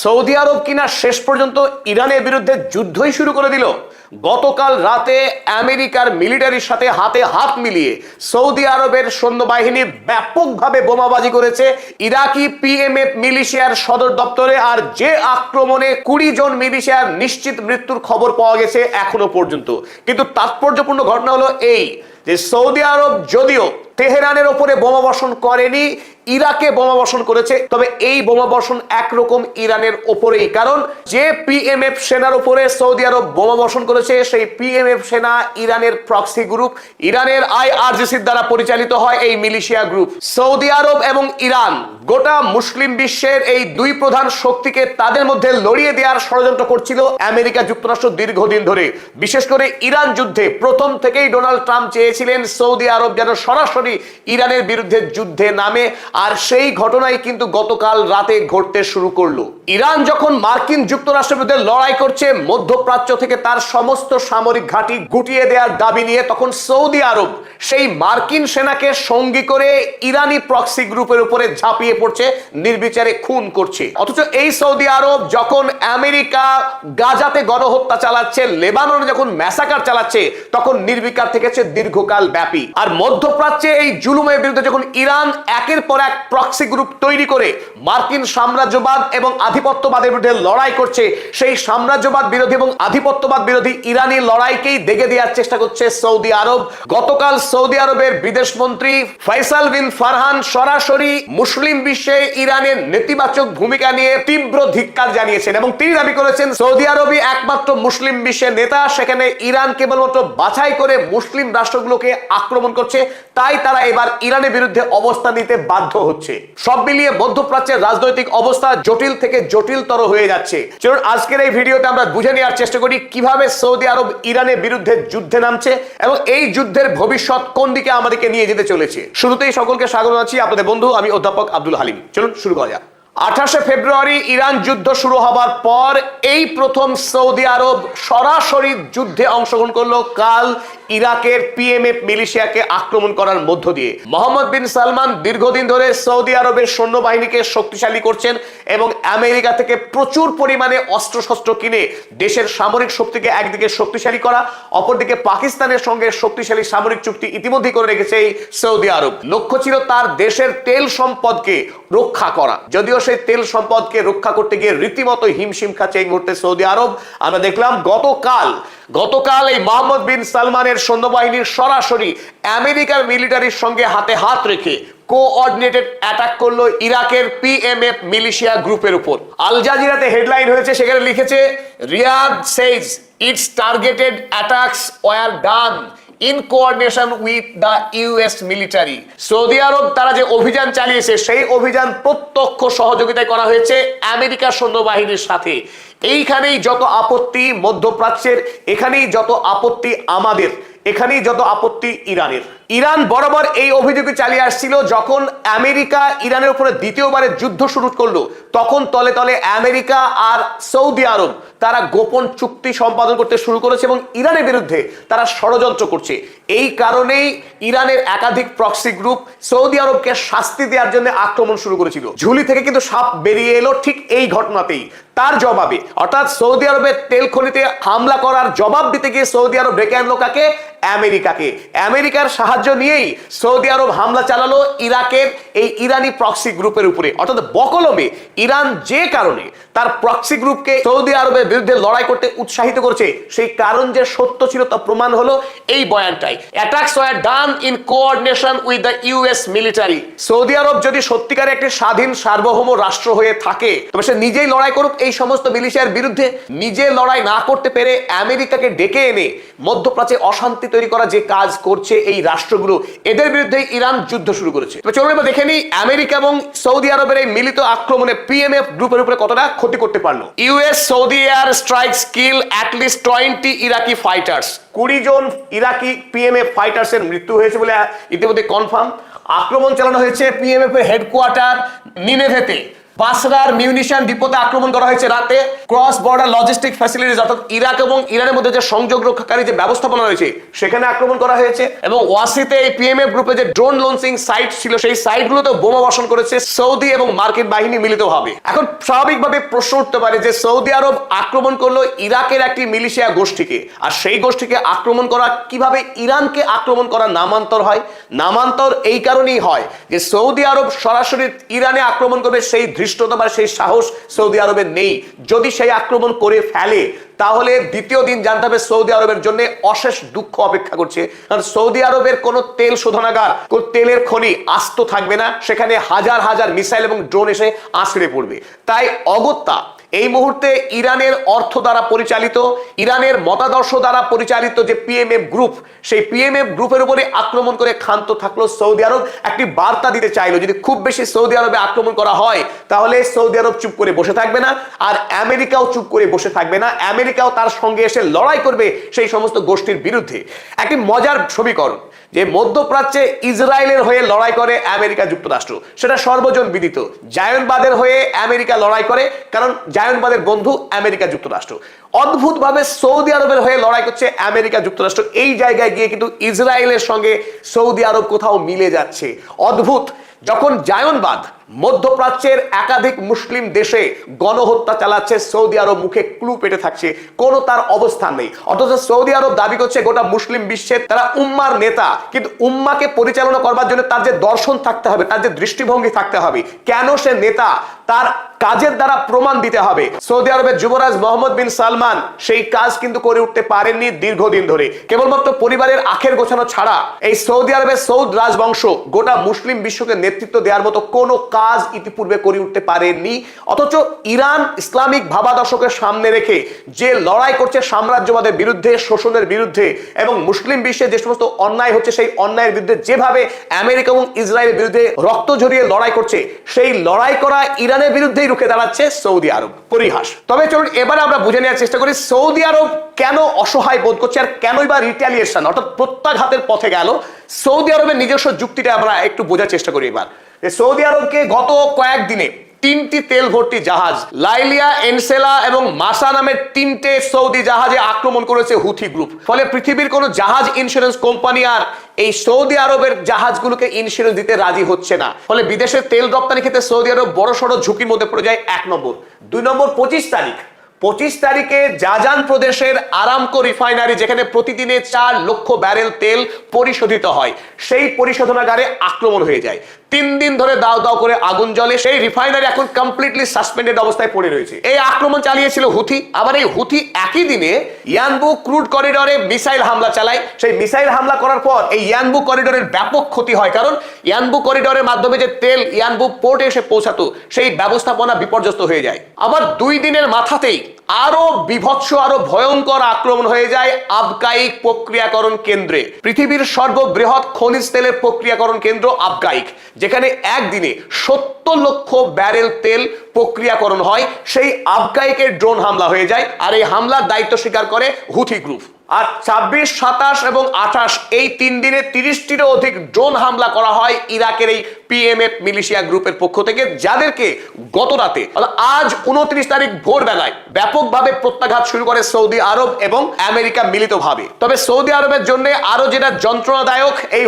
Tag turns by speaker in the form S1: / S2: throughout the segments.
S1: Saudi আরব কিনা শেষ পর্যন্ত ইরানের বিরুদ্ধে যুদ্ধই শুরু করে দিল। গতকাল রাতে আমেরিকার মিলিটারির সাথে হাতে হাত মিলিয়ে সৌদি আরবের সৈন্যবাহিনী ব্যাপকভাবে বোমাবাজি করেছে ইরাকি পিএমএফ মিলিশিয়ার সদর দপ্তরে। আর যে আক্রমণে 20 জন মিলিশিয়ার নিশ্চিত মৃত্যুর খবর পাওয়া গেছে এখনো পর্যন্ত। কিন্তু তাৎপর্যপূর্ণ ঘটনা হলো এই যে সৌদি আরব যদিও তেহরানের ওপরে বোমা বর্ষণ করেনি, ইরাকে বোমা বর্ষণ করেছে, তবে এই বোমা বর্ষণ একরকম ইরানের ওপরেই। কারণ যে পিএমএফ সেনার উপরে সৌদি আরব বোমা বর্ষণ করেছে সেই পিএমএফ সেনা ইরানের প্রক্সি গ্রুপ, ইরানের আইআরজিসির দ্বারা পরিচালিত হয় এই মিলিশিয়া গ্রুপ। সৌদি আরব এবং ইরান গোটা মুসলিম বিশ্বের এই দুই প্রধান শক্তিকে তাদের মধ্যে লড়িয়ে দেওয়ার ষড়যন্ত্র করছিল আমেরিকা যুক্তরাষ্ট্র দীর্ঘদিন ধরে। বিশেষ করে ইরান যুদ্ধে প্রথম থেকেই ডোনাল্ড ট্রাম্প চেয়েছিলেন সৌদি আরব যেন সরাসরি ইরানের বিরুদ্ধে যুদ্ধে নামে, আর সেই ঘটনাই কিন্তু গতকাল রাতে ঘটতে শুরু করলো। ইরান যখন মার্কিন যুক্তরাষ্ট্রের বিরুদ্ধে লড়াই করছে মধ্যপ্রাচ্য থেকে তার সমস্ত সামরিক ঘাঁটি গুটিয়ে দেওয়ার দাবি নিয়ে, তখন সৌদি আরব সেই মার্কিন সেনাকে সঙ্গী করে ইরানি প্রক্সি গ্রুপের উপরে ঝাঁপিয়ে পড়ছে, নির্বিচারে খুন করছে। অথচ এই সৌদি আরব যখন আমেরিকা গাজাতে গণহত্যা চালাচ্ছে, লেবাননে যখন ম্যাসাকার চালাচ্ছে, তখন নির্বিকার থেকেছে দীর্ঘকাল ব্যাপী। আর মধ্যপ্রাচ্যে এই জুলুমের বিরুদ্ধে যখন ইরান একের পর এক প্রক্সি গ্রুপ তৈরি করে মার্কিন সাম্রাজ্যবাদ এবং আধিপত্যবাদের বিরুদ্ধে লড়াই করছে, সেই সাম্রাজ্যবাদ বিরোধী এবং আধিপত্যবাদ বিরোধী ইরানি লড়াইকেই দেখে দেওয়ার চেষ্টা করছে সৌদি আরব। গতকাল সৌদি আরবের বিদেশ মন্ত্রী ফয়সাল বিন ফারহান সরাসরি মুসলিম বিশ্বে ইরানের নেতিবাচক ভূমিকা নিয়ে তীব্র ধিক্কার জানিয়েছেন এবং তিনি দাবি করেছেন সৌদি আরবই একমাত্র মুসলিম বিশ্বের নেতা, সেখানে ইরান কেবলমাত্র বাছাই করে মুসলিম রাষ্ট্রগুলোকে আক্রমণ করছে, তাই তারা এবার ইরানের বিরুদ্ধে অবস্থান নিতে বাধ্য হচ্ছে। সব মিলিয়ে মধ্যপ্রাচ্যের রাজনৈতিক অবস্থা জটিল থেকে জটিলতর হয়ে যাচ্ছে। চলুন আজকের এই ভিডিওতে আমরা বুঝে নেওয়ার চেষ্টা করি কিভাবে সৌদি আরব ইরানের বিরুদ্ধে যুদ্ধে নামছে এবং এই যুদ্ধের ভবিষ্যৎ কোন দিকে আমাদেরকে নিয়ে যেতে চলেছে। শুরুতেই সকলকে স্বাগত জানাচ্ছি, আপনাদের বন্ধু আমি অধ্যাপক আব্দুল হালিম। চলুন শুরু করা যাক। 28 ফেব্রুয়ারি ইরান যুদ্ধ শুরু হবার পর এই প্রথম সৌদি আরব সরাসরি যুদ্ধে অংশগ্রহণ করলো কাল ইরাকের পিএমএফ মিলিশিয়াকে আক্রমণ করার মধ্য দিয়ে। মোহাম্মদ বিন সালমান দীর্ঘদিন ধরে সৌদি আরবের সৈন্যবাহিনীকে শক্তিশালী করছেন এবং আমেরিকা থেকে প্রচুর পরিমাণে অস্ত্রশস্ত্র কিনে দেশের সামরিক শক্তিকে একদিকে শক্তিশালী করা, অপরদিকে পাকিস্তানের সঙ্গে শক্তিশালী সামরিক চুক্তি ইতিমধ্যে করে রেখেছে এই সৌদি আরব। লক্ষ্য ছিল তার দেশের তেল সম্পদকে রক্ষা করা, যদিও সেই তেল সম্পদকে রক্ষা করতে গিয়ে রীতিমতো হিমশিম খাচ্ছে এই মুহূর্তে সৌদি আরব। আমরা দেখলাম গতকাল এই মোহাম্মদ বিন সালমানের সৈন্যবাহিনীর সরাসরি আমেরিকার মিলিটারির সঙ্গে হাতে হাত রেখে কোঅর্ডিনেটেড অ্যাটাক করলো ইরাকের পিএমএফ মিলিশিয়া গ্রুপের উপর। আল জাজিরাতে হেডলাইন হয়েছে, সেখানে লিখেছে Riyadh says its targeted attacks were done in coordination with the US military. Saudi Arab তারা যে অভিযান চালিয়েছে সেই অভিযান প্রত্যক্ষ সহযোগিতায় করা হয়েছে আমেরিকার সৈন্যবাহিনীর সাথে। এইখানেই যত আপত্তি মধ্যপ্রাচ্যের, এখানেই যত আপত্তি আমাদের, এখানেই যত আপত্তি ইরানের। ইরান বরাবর এই অভিযোগ চালিয়ে আসছিল, যখন আমেরিকা ইরানের উপরে দ্বিতীয়বারের যুদ্ধ শুরু করলো তখন তলে তলে আমেরিকা আর সৌদি আরব তারা গোপন চুক্তি সম্পাদন করতে শুরু করেছে এবং ইরানের বিরুদ্ধে তারা ষড়যন্ত্র করছে। এই কারণেই ইরানের একাধিক প্রক্সি গ্রুপ সৌদি আরবকে শাস্তি দেওয়ার জন্য আক্রমণ শুরু করেছিল। ঝুলি থেকে কিন্তু সাপ বেরিয়ে এলো ঠিক এই ঘটনাতেই। তার জবাবে অর্থাৎ সৌদি আরবের তেল খনিতে হামলা করার জবাব দিতে গিয়ে সৌদি আরব ডেকে আনলো কাকে? আমেরিকাকে। আমেরিকার সাহায্য নিয়েই সৌদি আরব হামলা চালালো ইরাকের এই ইরানি প্রক্সি গ্রুপের উপরে। অর্থাৎ বকলমে ইরান যে কারণে তার প্রক্সি গ্রুপকে সৌদি আরবের বিরুদ্ধে লড়াই করতে উৎসাহিত করছে, সেই কারণ যে সত্য ছিল তা প্রমাণ হলো এই বয়ানটাই। Attacks were done in coordination with the US military. Saudi Arab যদি সত্যিকারে একটি স্বাধীন সার্বভৌম রাষ্ট্র হয়ে থাকে তবে সে নিজেই লড়াই করুক এই সমস্ত মিলিশিয়ার বিরুদ্ধে। নিজে লড়াই না করতে পেরে আমেরিকাকে ডেকে এনে মধ্যপ্রাচ্যে অশান্তি তৈরি করা যে কাজ করছে এই রাষ্ট্রগুলো, এদের বিরুদ্ধে ইরান যুদ্ধ শুরু করেছে। চলুন এবার দেখে নিই আমেরিকা এবং সৌদি আরবের এই মিলিত আক্রমণে পিএমএফ গ্রুপের উপরে কতটা ক্ষতি করতে পারলো। US Saudi air strikes kill at least 20 Iraqi fighters. 20 জন ইরাকি পিএমএফ ফাইটার্সের মৃত্যু হয়েছে বলে ইতিমধ্যে কনফার্ম। আক্রমণ চালানো হয়েছে পিএমএফ এর হেডকোয়ার্টার নিনেভেতে। বাসরার মিউনিশন ডিপোতে আক্রমণ করা হয়েছে রাতে। ক্রস বর্ডার লজিস্টিক ফ্যাসিলিটিজ অর্থাৎ ইরাক এবং ইরানের মধ্যে যে সংযোগ রক্ষাকারী যে ব্যবস্থাপনা রয়েছে সেখানে আক্রমণ করা হয়েছে। এবং ওয়াসিতে এই পিএমএফ গ্রুপে যে ড্রোন লঞ্চিং সাইট ছিল সেই সাইটগুলোতে বোমা বর্ষণ করেছে সৌদি এবং মার্কিন বাহিনী মিলিতভাবে। এখন স্বাভাবিকভাবে প্রশ্ন উঠতে পারে যে সৌদি আরব আক্রমণ করলো ইরাকের একটি মিলিশিয়া গোষ্ঠীকে, আর সেই গোষ্ঠীকে আক্রমণ করা কিভাবে ইরানকে আক্রমণ করা নামান্তর হয়? নামান্তর এই কারণেই হয় যে সৌদি আরব সরাসরি ইরানে আক্রমণ করবে সেই ধৃষ্টতা বা সেই সাহস সৌদি আরবের নেই। যদি সেই আক্রমণ করে ফেলে তাহলে দ্বিতীয় দিন জানতে হবে সৌদি আরবের জন্য অশেষ দুঃখ অপেক্ষা করছে। কারণ সৌদি আরবের কোনো তেল শোধনাগার, কোন তেলের খনি আস্ত থাকবে না, সেখানে হাজার হাজার মিসাইল এবং ড্রোন এসে আছড়ে পড়বে। তাই অগত্যা এই মুহূর্তে ইরানের অর্থ দ্বারা পরিচালিত, ইরানের মতাদর্শ দ্বারা পরিচালিত যে পিএমএফ গ্রুপ, সেই পিএমএফ গ্রুপের উপরে আক্রমণ করে ক্ষান্ত থাকলো সৌদি আরব। একটি বার্তা দিতে চাইলো যদি খুব বেশি সৌদি আরবে আক্রমণ করা হয় তাহলে সৌদি আরব চুপ করে বসে থাকবে না, আর আমেরিকাও চুপ করে বসে থাকবে না। আমেরিকাও তার সঙ্গে এসে লড়াই করবে সেই সমস্ত গোষ্ঠীর বিরুদ্ধে। একটি মজার সমীকরণ যে মধ্যপ্রাচ্যে ইসরায়েলের হয়ে লড়াই করে আমেরিকা যুক্তরাষ্ট্র, সেটা সর্বজন বিদিত। জায়নবাদের হয়ে আমেরিকা লড়াই করে, কারণ জায়নবাদের বন্ধু আমেরিকা যুক্তরাষ্ট্র। অদ্ভুতভাবে সৌদি আরবের হয়ে লড়াই করছে আমেরিকা যুক্তরাষ্ট্র। এই জায়গায় গিয়ে কিন্তু ইসরায়েলের সঙ্গে সৌদি আরব কোথাও মিলে যাচ্ছে। অদ্ভুত। যখন জায়নবাদ মধ্যপ্রাচ্যের একাধিক মুসলিম দেশে গণহত্যা চালাচ্ছে, সৌদি আরব মুখে ক্লু পেটে থাকছে, কোনো তার অবস্থান নেই। অথচ সৌদি আরব দাবি করছে গোটা মুসলিম বিশ্বের তারা উম্মার নেতা, কিন্তু উম্মাকে পরিচালনা করবার জন্য তার যে দর্শন থাকতে হবে, তার যে দৃষ্টিভঙ্গি থাকতে হবে, কেন সে নেতা তার কাজের দ্বারা প্রমাণ দিতে হবে। সৌদি আরবের যুবরাজ মোহাম্মদ বিন সালমান সেই কাজ কিন্তু করে উঠতে পারেননি দীর্ঘদিন ধরে। কেবলমাত্র পরিবারের আখের গোছানো ছাড়া এই সৌদি আরবের সৌদ রাজবংশ গোটা মুসলিম বিশ্বকে নেতৃত্ব দেওয়ার মতো কোনো কাজ ইতিপূর্বে করে উঠতে পারেননি। অথচ ইরান ইসলামিক ভাবাদর্শকে সামনে রেখে যে লড়াই করছে সাম্রাজ্যবাদের বিরুদ্ধে, শোষণের বিরুদ্ধে, এবং মুসলিম বিশ্বে যে সমস্ত অন্যায় হচ্ছে সেই অন্যায়ের বিরুদ্ধে যেভাবে আমেরিকা এবং ইসরায়েলের বিরুদ্ধে রক্ত ঝরিয়ে লড়াই করছে, সেই লড়াই করা ইরানের বিরুদ্ধেই রুখে দাঁড়াচ্ছে সৌদি আরব। পরিহাস। তবে চলুন এবারে আমরা বুঝে নেওয়ার চেষ্টা করি সৌদি আরব কেন অসহায় বোধ করছে, আর কেনই বা রিটালিয়েশন অর্থাৎ প্রত্যাঘাতের পথে গেল। সৌদি আরবের নিজস্ব যুক্তিটা আমরা একটু বোঝার চেষ্টা করি এবার। সৌদি আরবকে গত কয়েকদিনে তিনটি তেল ভর্তি জাহাজ, লাইলিয়া, এনসেলা এবং মাসা নামের তিনটে সৌদি জাহাজে আক্রমণ করেছে হুথি গ্রুপ। ফলে পৃথিবীর কোনো জাহাজ ইন্স্যুরেন্স কোম্পানি আর এই সৌদি আরবের জাহাজগুলোকে ইন্স্যুরেন্স দিতে রাজি হচ্ছে না। ফলে বিদেশের তেল রপ্তানি ক্ষেত্রে সৌদি আরব বড়সড় ঝুঁকির মধ্যে পড়ে যায়। 1 নম্বর। 2 নম্বর, 25 তারিখে জাজান প্রদেশের আরামকো রিফাইনারি, যেখানে প্রতিদিনে 4 লক্ষ ব্যারেল তেল পরিশোধিত হয়, সেই পরিশোধনাগারে আক্রমণ হয়ে যায়। 3 দিন ধরে দাও দাও করে আগুন জ্বলে। সেই রিফাইনারি এখন কমপ্লিটলি সাসপেন্ডেড অবস্থায় পড়ে রয়েছে। এই আক্রমণ চালিয়েছিল হুথি। আবার এই হুথি একই দিনে ইয়ানবু ক্রুড করিডরে মিসাইল হামলা চালায়। সেই মিসাইল হামলা করার পর এই ইয়ানবু করিডরের ব্যাপক ক্ষতি হয়, কারণ ইয়ানবু করিডরের মাধ্যমে যে তেল ইয়ানবু পোর্টে এসে পৌঁছাতো সেই ব্যবস্থাপনা বিপর্যস্ত হয়ে যায়। আবার 2 দিনের মাথাতেই আরো বিভৎস, আরো ভয়ঙ্কর আক্রমণ হয়ে যায় আবকাইক প্রক্রিয়াকরণ কেন্দ্রে। পৃথিবীর সর্ববৃহৎ খনিজ তেলের প্রক্রিয়াকরণ কেন্দ্র আবকাইক, যেখানে একদিনে 70 লক্ষ ব্যারেল তেল প্রক্রিয়াকরণ হয়। সেই আবকাইকের ড্রোন হামলা হয়ে যায়, আর এই হামলার দায়িত্ব স্বীকার করে হুথি গ্রুপ। আর 26, 27 এবং 28 এই 3 দিনে 30টিরও অধিক ড্রোন হামলা করা হয় ইরাকের এই পিএমএফ মিলিশিয়া গ্রুপের পক্ষ থেকে, যাদেরকে গত রাতে আজ 29 তারিখ ভোরবেলায় ব্যাপকভাবে প্রত্যাঘাত শুরু করে সৌদি আরব এবং আমেরিকা মিলিতভাবে। তবে সৌদি আরবের জন্য আরো যেটা যন্ত্রণাদায়ক, এই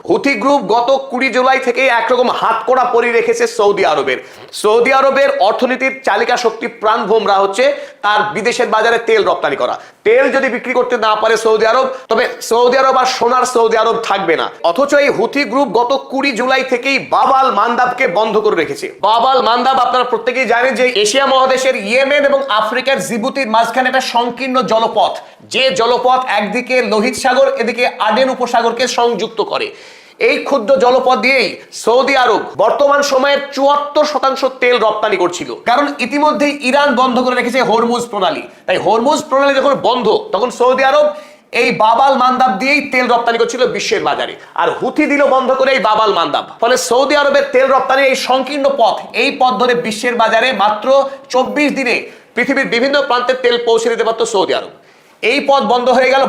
S1: হুথি গ্রুপ গত 20 জুলাই থেকে একরকম হাতকড়া পরি রেখেছে সৌদি আরবের। সৌদি আরবের অর্থনীতির চালিকা শক্তি প্রাণভোমরা হচ্ছে তার বিদেশের বাজারে তেল রপ্তানি করা। তেল যদি বিক্রি করতে না পারে সৌদি আরব, তবে সৌদি আরব আর সোনার সৌদি আরব থাকবে না। অথচ এই হুথি গ্রুপ গত 20 জুলাই থেকেই বাবাল মান্দাবকে বন্ধ করে রেখেছে। বাবাল মান্দাব আপনারা প্রত্যেকেই জানেন যে এশিয়া মহাদেশের ইয়েমেন এবং আফ্রিকার জিবুতির মাঝখানে একটা সংকীর্ণ জলপথ, যে জলপথ একদিকে লোহিত সাগর, এদিকে আডেন উপসাগরকে সংযুক্ত করে। এই ক্ষুদ্র জলপথ দিয়েই সৌদি আরব বর্তমান সময়ের 74% তেল রপ্তানি করছিল, কারণ ইতিমধ্যে ইরান বন্ধ করে রেখেছে হরমুজ প্রণালী। তাই হরমুজ প্রণালী যখন বন্ধ, তখন সৌদি আরব এই বাবাল মান্দাব দিয়েই তেল রপ্তানি করছিল বিশ্বের বাজারে, আর হুথি দিল বন্ধ করে এই বাবাল মান্দাব। ফলে সৌদি আরবের তেল রপ্তানির এই সংকীর্ণ পথ, এই পথ ধরে বিশ্বের বাজারে মাত্র 24 দিনে পৃথিবীর বিভিন্ন প্রান্তে তেল পৌঁছে দিতে পারত সৌদি আরব। এই পথ বন্ধ হয়ে গেল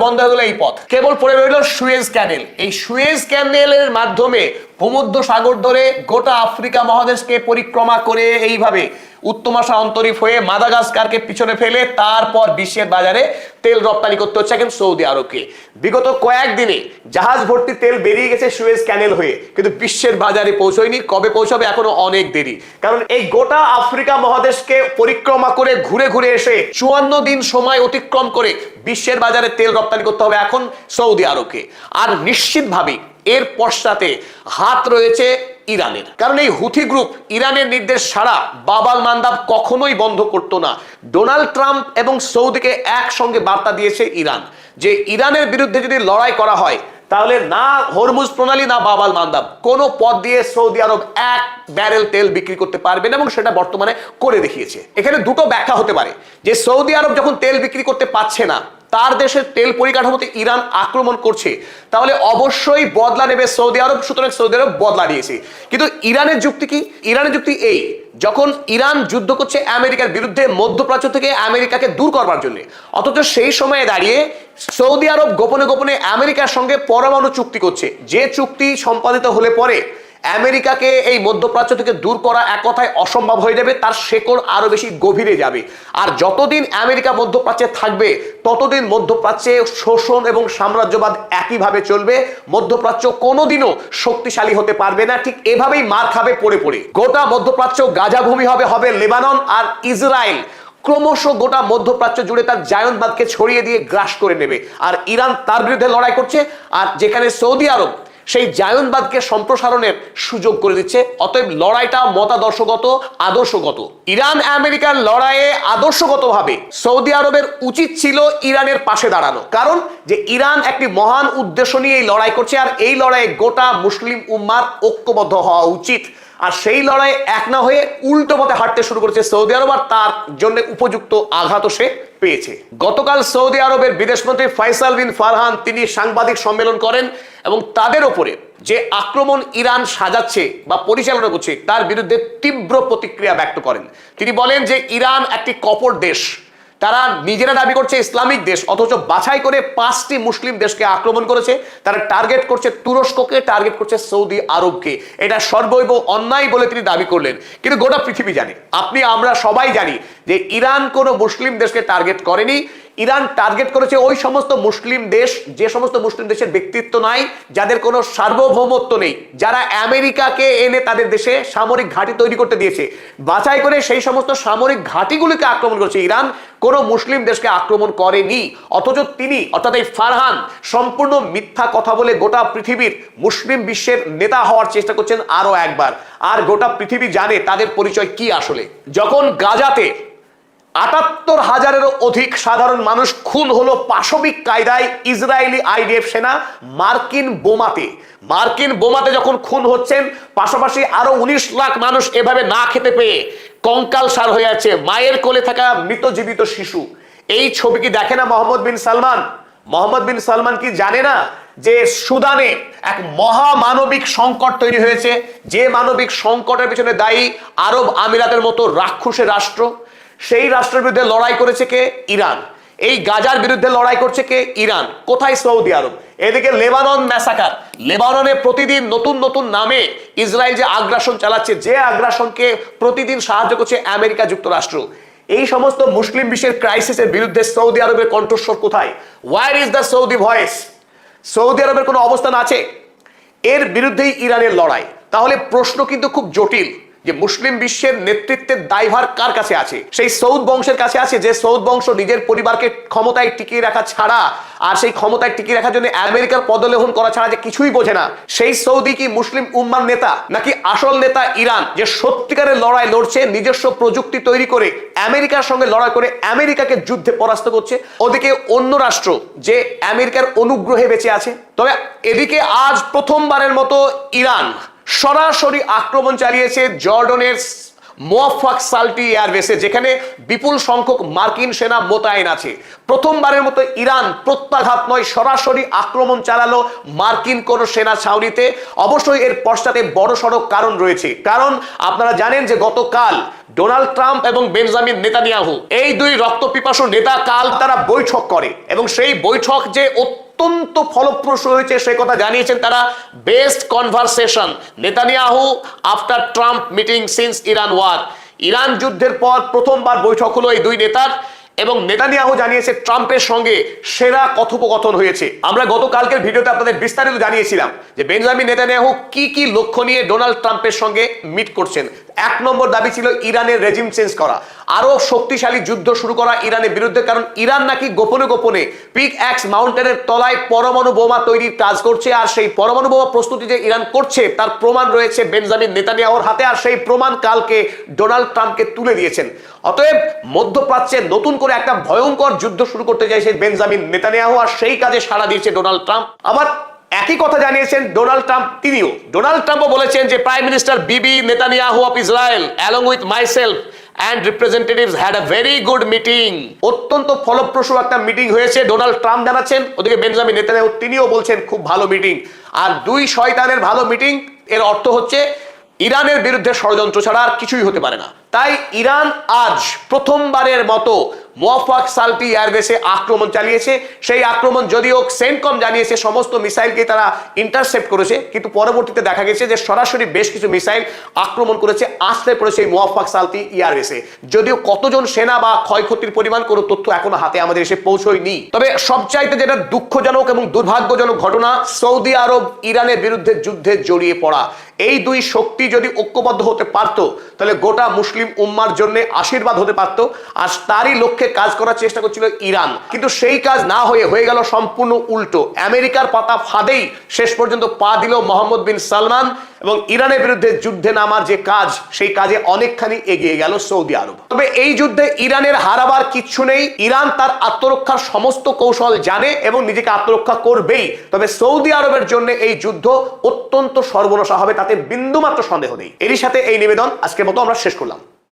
S1: এই পথ। কেবল পড়ে রইল সুয়েজ ক্যানেল। এই সুয়েজ ক্যানেলের মাধ্যমে ভূমধ্য সাগর ধরে গোটা আফ্রিকা মহাদেশকে পরিক্রমা করে এইভাবে উত্তমাশা অন্তরীপ হয়ে মাদাগাস্কারকে পিছনে ফেলে তারপর বিশ্বের বাজারে তেল রপ্তানি করতে হচ্ছে এখন সৌদি আরবকে। বিগত কয়েকদিনে জাহাজ ভর্তি তেল বেরিয়ে গেছে সুয়েজ ক্যানেল হয়ে, কিন্তু বিশ্বের বাজারে পৌঁছয়নি। কবে পৌঁছাবে এখনো অনেক দেরি, কারণ এই গোটা আফ্রিকা মহাদেশকে পরিক্রমা করে ঘুরে ঘুরে এসে 54 দিন সময় অতিক্রম করে বিশ্বের বাজারে তেল রপ্তানি করতে হবে এখন সৌদি আরবকে। আর নিশ্চিতভাবে এর পশ্চাতে হাত রয়েছে ইরানের, কারণ এই হুথি গ্রুপ ইরানের নির্দেশ ছাড়া বাবাল মান্দাব কখনোই বন্ধ করতো না। ডোনাল্ড ট্রাম্প এবং সৌদিকে একসঙ্গে বার্তা দিয়েছে ইরান যে ইরানের বিরুদ্ধে যদি লড়াই করা হয় তাহলে না হরমুজ প্রণালী না বাবাল মান্দাব কোন পথ দিয়ে সৌদি আরব 1 ব্যারেল তেল বিক্রি করতে পারবে না, এবং সেটা বর্তমানে করে দেখিয়েছে। এখানে দুটো ব্যাখ্যা হতে পারে যে সৌদি আরব যখন তেল বিক্রি করতে পারছে না, তার দেশের তেল পরিকাঠামোতে ইরান আক্রমণ করছে, তাহলে অবশ্যই বদলা নেবে সৌদি আরব, সুতরাং সৌদি আরব বদলা নিয়েছে। কিন্তু ইরানের যুক্তি কি? ইরানের যুক্তি এই, যখন ইরান যুদ্ধ করছে আমেরিকার বিরুদ্ধে মধ্যপ্রাচ্য থেকে আমেরিকাকে দূর করবার জন্য, অথচ সেই সময়ে দাঁড়িয়ে সৌদি আরব গোপনে গোপনে আমেরিকার সঙ্গে পরমাণু চুক্তি করছে, যে চুক্তি সম্পাদিত হলে পরে আমেরিকাকে এই মধ্যপ্রাচ্য থেকে দূর করা এক কথায় অসম্ভব হয়ে যাবে, তার শেকড় আরো বেশি গভীরে যাবে। আর যতদিন আমেরিকা মধ্যপ্রাচ্যে থাকবে ততদিন মধ্যপ্রাচ্যে শোষণ এবং সাম্রাজ্যবাদ একইভাবে চলবে, মধ্যপ্রাচ্য কোনোদিনও শক্তিশালী হতে পারবে না। ঠিক এভাবেই মার খাবে পড়ে পড়ে। গোটা মধ্যপ্রাচ্য গাজাভূমি হবে লেবানন, আর ইসরায়েল ক্রমশ গোটা মধ্যপ্রাচ্য জুড়ে তার জায়নবাদকে ছড়িয়ে দিয়ে গ্রাস করে নেবে। আর ইরান তার বিরুদ্ধে লড়াই করছে, আর যেখানে সৌদি আরব সেই জায়নবাদকে সম্প্রসারণের সুযোগ করে দিচ্ছে। অতএব লড়াইটা মতাদর্শগত, আদর্শগত। ইরান আমেরিকার লড়াইয়ে আদর্শগতভাবে সৌদি আরবের উচিত ছিল ইরানের পাশে দাঁড়ানো, কারণ যে ইরান একটি মহান উদ্দেশ্য নিয়ে এই লড়াই করছে, আর এই লড়াইয়ে গোটা মুসলিম উম্মার ঐক্যবদ্ধ হওয়া উচিত। আর সেই লড়াইয়ে এক না হয়ে উল্টো পথে হাঁটতে শুরু করেছে সৌদি আরব, আর তার জন্য উপযুক্ত আঘাতও সে পেয়েছে। গতকাল সৌদি আরবের বিদেশমন্ত্রী ফয়সাল বিন ফারহান তিনি সাংবাদিক সম্মেলন করেন এবং তাদের ওপরে যে আক্রমণ ইরান সাজাচ্ছে বা পরিচালনা করছে তার বিরুদ্ধে তীব্র প্রতিক্রিয়া ব্যক্ত করেন। তিনি বলেন যে ইরান একটি কপট দেশ, তারা নিজেরা দাবি করছে ইসলামিক দেশ, অথচ বাছাই করে 5টি মুসলিম দেশকে আক্রমণ করেছে। তারা টার্গেট করছে তুরস্ককে, টার্গেট করছে সৌদি আরবকে। এটা সর্বৈব অন্যায় বলে তিনি দাবি করলেন। কিন্তু গোটা পৃথিবী জানে, আমরা সবাই জানি যে ইরান কোনো মুসলিম দেশকে টার্গেট করেনি। ইরান টার্গেট করেছে ওই সমস্ত মুসলিম দেশ, যে সমস্ত মুসলিম দেশের ব্যক্তিত্ব নাই, যাদের কোনো সার্বভৌমত্ব নেই, যারা আমেরিকাকে এনে তাদের দেশে সামরিক ঘাঁটি তৈরি করতে দিয়েছে। বাছাই করে সেই সমস্ত সামরিক ঘাঁটিগুলিকে আক্রমণ করেছে ইরান, কোনো মুসলিম দেশকে আক্রমণ করেনি। অথচ তিনি অর্থাৎ এই ফারহান সম্পূর্ণ মিথ্যা কথা বলে গোটা পৃথিবীর মুসলিম বিশ্বের নেতা হওয়ার চেষ্টা করছেন আরো একবার। আর গোটা পৃথিবী জানে তাদের পরিচয় কি আসলে। যখন গাজাতে ৭৮,০০০-এরও অধিক সাধারণ মানুষ খুন হলো পাশবিক কায়দায় ইসরায়েলি আইডিএফ সেনা মার্কিন বোমাতে যখন খুন হচ্ছেন, পাশাপাশি আরো ১৯ লাখ মানুষ এভাবে না খেতে পেয়ে কঙ্কাল সার হয়ে আছে, মায়ের কোলে থাকা মৃত জীবিত শিশু। এই ছবি কি দেখে না মোহাম্মদ বিন সালমান কি জানে না যে সুদানে এক মহামানবিক সংকট তৈরি হয়েছে, যে মানবিক সংকটের পিছনে দায়ী আরব আমিরাতের মতো রাক্ষসের রাষ্ট্র। সেই রাষ্ট্রের বিরুদ্ধে লড়াই করেছে কে? ইরান। এই গাজার বিরুদ্ধে লড়াই করছে কে? ইরান। কোথায়? সৌদি আরব। এদিকে লেবানন ম্যাসাকার, লেবাননে প্রতিদিন নতুন নতুন নামে ইসরায়েল যে আগ্রাসন চালাচ্ছে, যে আগ্রাসনকে প্রতিদিন সাহায্য করছে আমেরিকা যুক্তরাষ্ট্র। এই সমস্ত মুসলিম বিশ্বের ক্রাইসিসের বিরুদ্ধে সৌদি আরবের কণ্ঠস্বর কোথায়? Where is the Saudi voice? Saudi আরবের কোনো অবস্থান আছে? এর বিরুদ্ধেই ইরানের লড়াই। তাহলে প্রশ্ন কিন্তু খুব জটিল যে মুসলিম বিশ্বের নেতৃত্বের দায়ভার কার কাছে আছে? সেই সৌদ বংশের কাছে আছে, যে সৌদ বংশ নিজের পরিবারকে ক্ষমতায় টিকিয়ে রাখা ছাড়া, আর সেই ক্ষমতায় টিকিয়ে রাখার জন্য আমেরিকার পদলেহন করা ছাড়া যে কিছুই বোঝে না। সেই সৌদি কি মুসলিম উম্মার নেতা, নাকি আসল নেতা ইরান, যে সত্যিকারের লড়াই লড়ছে, নিজস্ব প্রযুক্তি তৈরি করে আমেরিকার সঙ্গে লড়াই করে আমেরিকাকে যুদ্ধে পরাস্ত করছে? ওদিকে অন্য রাষ্ট্র যে আমেরিকার অনুগ্রহে বেঁচে আছে। তবে এদিকে আজ প্রথমবারের মতো ইরান সরাসরি আক্রমণ চালিয়েছে জর্ডনের মোয়াফাক সালটি এয়ারবেসে, যেখানে বিপুল সংখ্যক মার্কিন সেনা মোতায়েন আছে। প্রথমবারের মতো ইরান প্রত্যাঘাত নয়, সরাসরি আক্রমণ চালালো মার্কিন কোন সেনা ছাউনিতে। অবশ্যই এর পশ্চাতে বড়সড় কারণ রয়েছে, কারণ আপনারা জানেন যে গতকাল ডোনাল্ড ট্রাম্প এবং বেঞ্জামিন নেতানিয়াহু, এই দুই রক্তপিপাসু নেতা কাল তারা বৈঠক করে, এবং সেই বৈঠক যে অত্যন্ত ফলপ্রসূ হয়েছে সে কথা জানিয়েছেন তারা। Best conversation Netanyahu after Trump meeting since Iran war. Iran যুদ্ধের পর প্রথমবার বৈঠক হলো এই দুই নেতার, এবং নেতানিয়াহু জানিয়েছে ট্রাম্পের সঙ্গে সেরা কথোপকথন হয়েছে। আমরা গতকালকের ভিডিওতে আপনাদের বিস্তারিত জানিয়েছিলাম যে বেঞ্জামিন নেতানিয়াহু কি কি লক্ষ্য নিয়ে ডোনাল্ড ট্রাম্পের সঙ্গে মিট করছেন। 1 নম্বর দাবি ছিল ইরানের রেজিম চেঞ্জ করা, আরো শক্তিশালী যুদ্ধ শুরু করা ইরানের বিরুদ্ধে, কারণ ইরান নাকি গোপনে গোপনে পিক অ্যাক্স মাউন্টেনের তলায় পরমাণু বোমা তৈরির কাজ করছে, আর সেই পরমাণু বোমা প্রস্তুতি যে ইরান করছে তার প্রমাণ রয়েছে বেঞ্জামিন নেতানিয়াহুর হাতে, আর সেই প্রমাণ কালকে ডোনাল্ড ট্রাম্পকে তুলে দিয়েছেন। অতএব মধ্যপ্রাচ্যে নতুন করে একটা ভয়ঙ্কর যুদ্ধ শুরু করতে চাইছে বেঞ্জামিন নেতানিয়াহু, আর সেই কাজে সাড়া দিয়েছে ডোনাল্ড ট্রাম্প। আবার একই কথা জানিয়েছেন ডোনাল্ড ট্রাম্প তিনিও। ডোনাল্ড ট্রাম্পও বলেছেন যে prime minister Bibi Netanyahu of Israel along with myself and representatives had a very good meeting। অত্যন্ত ফলপ্রসূ একটা মিটিং হয়েছে ডোনাল্ড ট্রাম্প জানাচ্ছেন, ওদিকে বেঞ্জামিন নেতানিয়াহু তিনিও বলছেন খুব ভালো মিটিং। আর দুই শয়তানের ভালো মিটিং এর অর্থ হচ্ছে ইরানের বিরুদ্ধে ষড়যন্ত্র ছাড়া আর কিছুই হতে পারে না। তাই ইরান আজ প্রথমবারের মতো মুওয়াফাক সালটি এয়ারবেসে আক্রমণ চালিয়েছে। সেই আক্রমণ যদিও সেন্টকম জানিয়েছে সমস্ত মিসাইলকে তারা ইন্টারসেপ্ট করেছে, কিন্তু পরবর্তীতে দেখা গেছে যে সরাসরি বেশ কিছু মিসাইল আক্রমণ করেছে, আশ্রয় পড়েছে এই মুওয়াফাক সালটি এয়ারবেসে। যদিও কতজন সেনা বা ক্ষয়ক্ষতির পরিমাণ কোনো তথ্য এখনো হাতে আমাদের এসে পৌঁছয়নি। তবে সবচাইতে যেটা দুঃখজনক এবং দুর্ভাগ্যজনক ঘটনা, সৌদি আরব ইরানের বিরুদ্ধে যুদ্ধে জড়িয়ে পড়া। এই দুই শক্তি যদি ঐক্যবদ্ধ হতে পারত তাহলে গোটা মুসলিম উম্মার জন্য আশীর্বাদ হতে পারত, আর তারই লক্ষ্যে কাজ করার চেষ্টা করছিল ইরান। কিন্তু সেই কাজ না হয়ে গেল সম্পূর্ণ উল্টো। আমেরিকার পাতা ফাঁদেই শেষ পর্যন্ত পা দিল মোহাম্মদ বিন সালমান, এবং ইরানের বিরুদ্ধে যুদ্ধে নামার যে কাজ সেই কাজে অনেকখানি এগিয়ে গেল সৌদি আরব। তবে এই যুদ্ধে ইরানের হারাবার কিচ্ছু নেই। ইরান তার আত্মরক্ষার সমস্ত কৌশল জানে এবং নিজেকে আত্মরক্ষা করবেই। তবে সৌদি আরবের জন্য এই যুদ্ধ অত্যন্ত সর্বনাশা হবে, তাতে বিন্দুমাত্র সন্দেহ নেই। এরই সাথে এই নিবেদন আজকের মতো আমরা শেষ করলাম।